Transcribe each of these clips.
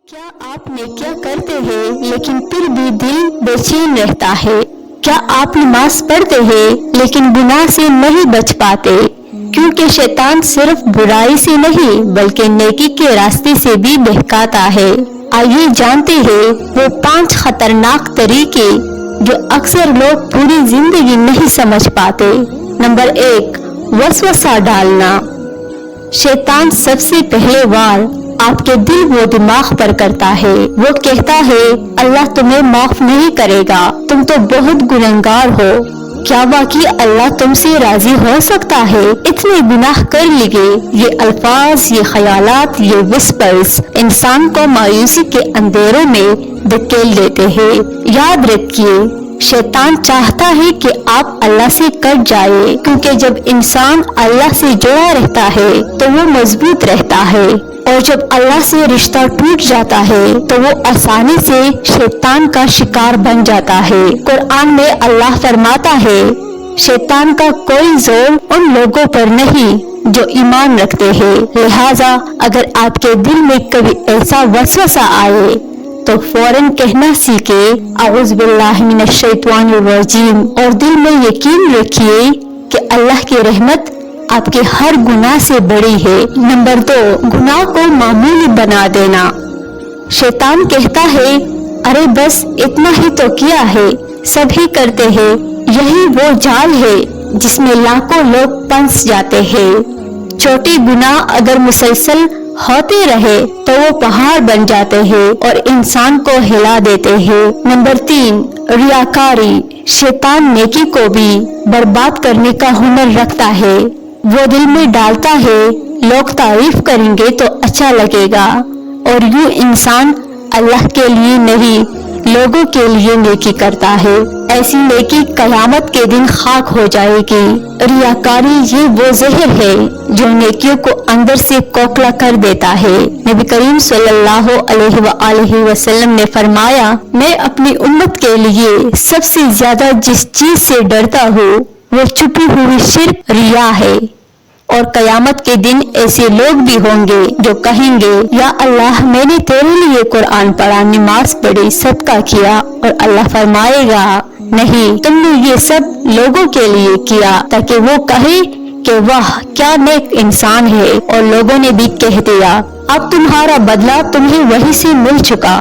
کیا آپ نیکیاں کرتے ہیں لیکن پھر بھی دل بے چین رہتا ہے؟ کیا آپ نماز پڑھتے ہیں لیکن گناہ سے نہیں بچ پاتے؟ کیونکہ شیطان صرف برائی سے نہیں بلکہ نیکی کے راستے سے بھی بہکاتا ہے۔ آئیے جانتے ہیں وہ 5 خطرناک طریقے جو اکثر لوگ پوری زندگی نہیں سمجھ پاتے۔ نمبر 1، وسوسہ ڈالنا۔ شیطان سب سے پہلے وار آپ کے دل و دماغ پر کرتا ہے۔ وہ کہتا ہے اللہ تمہیں معاف نہیں کرے گا، تم تو بہت گنہگار ہو۔ کیا واقعی اللہ تم سے راضی ہو سکتا ہے؟ اتنے گناہ کر لیے۔ یہ الفاظ، یہ خیالات، یہ وسپرز انسان کو مایوسی کے اندھیروں میں دھکیل دیتے ہیں۔ یاد رکھیے، شیطان چاہتا ہے کہ آپ اللہ سے کٹ جائے، کیونکہ جب انسان اللہ سے جڑا رہتا ہے تو وہ مضبوط رہتا ہے، اور جب اللہ سے رشتہ ٹوٹ جاتا ہے تو وہ آسانی سے شیطان کا شکار بن جاتا ہے۔ قرآن میں اللہ فرماتا ہے، شیطان کا کوئی زور ان لوگوں پر نہیں جو ایمان رکھتے ہیں، لہٰذا اگر آپ کے دل میں کبھی ایسا وسوسہ آئے تو فوراً کہنا سیکھے اعوذ باللہ من الشیطان الرجیم، اور دل میں یقین رکھیے کہ اللہ کی رحمت آپ کے ہر گناہ سے بڑی ہے۔ نمبر 2، گناہ کو معمولی بنا دینا۔ شیطان کہتا ہے ارے بس اتنا ہی تو کیا ہے، سب ہی کرتے ہیں۔ یہی وہ جال ہے جس میں لاکھوں لوگ پھنس جاتے ہیں۔ چھوٹے گناہ اگر مسلسل ہوتے رہے تو وہ پہاڑ بن جاتے ہیں اور انسان کو ہلا دیتے ہیں۔ نمبر 3، ریاکاری۔ شیطان نیکی کو بھی برباد کرنے کا ہنر رکھتا ہے۔ وہ دل میں ڈالتا ہے لوگ تعریف کریں گے تو اچھا لگے گا، اور یوں انسان اللہ کے لیے نہیں لوگوں کے لیے نیکی کرتا ہے۔ ایسی نیکی قیامت کے دن خاک ہو جائے گی۔ ریاکاری یہ وہ زہر ہے جو نیکیوں کو اندر سے کھوکھلا کر دیتا ہے۔ نبی کریم صلی اللہ علیہ وآلہ وسلم نے فرمایا، میں اپنی امت کے لیے سب سے زیادہ جس چیز سے ڈرتا ہوں وہ چھپی ہوئی شرک، ریا ہے، اور قیامت کے دن ایسے لوگ بھی ہوں گے جو کہیں گے یا اللہ میں نے تیرے لیے قرآن پڑھا، نماز پڑھی، صدقہ کیا، اور اللہ فرمائے گا نہیں، تم نے یہ سب لوگوں کے لیے کیا تاکہ وہ کہے کہ واہ کیا نیک انسان ہے، اور لوگوں نے بھی کہہ دیا اب تمہارا بدلہ تمہیں وہی سے مل چکا،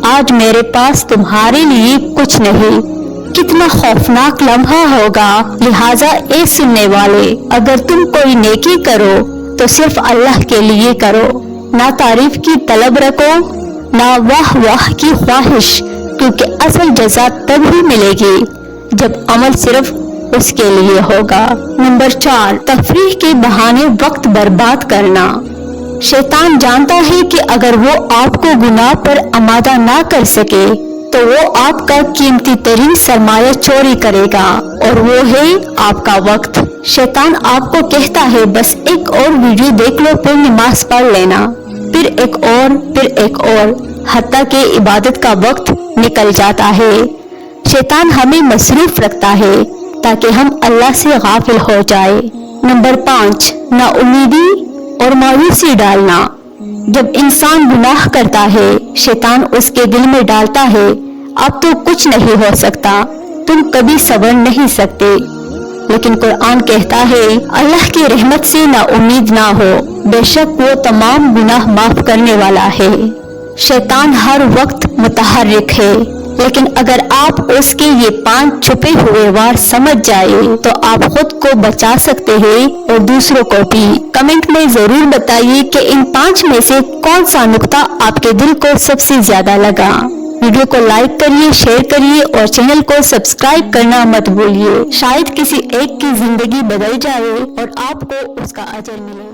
آج میرے پاس تمہارے لیے کچھ نہیں۔ کتنا خوفناک لمحہ ہوگا۔ لہٰذا اے سننے والے، اگر تم کوئی نیکی کرو تو صرف اللہ کے لیے کرو، نہ تعریف کی طلب رکھو، نہ واہ واہ کی خواہش، کیونکہ اصل جزا تب ہی ملے گی جب عمل صرف اس کے لیے ہوگا۔ نمبر 4، تفریح کے بہانے وقت برباد کرنا۔ شیطان جانتا ہے کہ اگر وہ آپ کو گناہ پر آمادہ نہ کر سکے تو وہ آپ کا قیمتی ترین سرمایہ چوری کرے گا، اور وہ ہے آپ کا وقت۔ شیطان آپ کو کہتا ہے بس ایک اور ویڈیو دیکھ لو، پھر نماز پڑھ لینا، پھر ایک اور، حتیٰ کہ عبادت کا وقت نکل جاتا ہے۔ شیطان ہمیں مصروف رکھتا ہے تاکہ ہم اللہ سے غافل ہو جائے۔ نمبر 5، نا امیدی اور مایوسی ڈالنا۔ جب انسان گناہ کرتا ہے، شیطان اس کے دل میں ڈالتا ہے اب تو کچھ نہیں ہو سکتا، تم کبھی صبر نہیں سکتے، لیکن قرآن کہتا ہے اللہ کی رحمت سے نا امید نہ ہو، بے شک وہ تمام گناہ معاف کرنے والا ہے۔ شیطان ہر وقت متحرک ہے، لیکن اگر آپ اس کے یہ 5 چھپے ہوئے وار سمجھ جائے تو آپ خود کو بچا سکتے ہیں اور دوسروں کو بھی۔ کمنٹ میں ضرور بتائیے کہ ان 5 میں سے کون سا نقطہ آپ کے دل کو سب سے زیادہ لگا۔ ویڈیو کو لائک کریے، شیئر کریے اور چینل کو سبسکرائب کرنا مت بھولیے۔ شاید کسی ایک کی زندگی بدل جائے اور آپ کو اس کا اجر ملے۔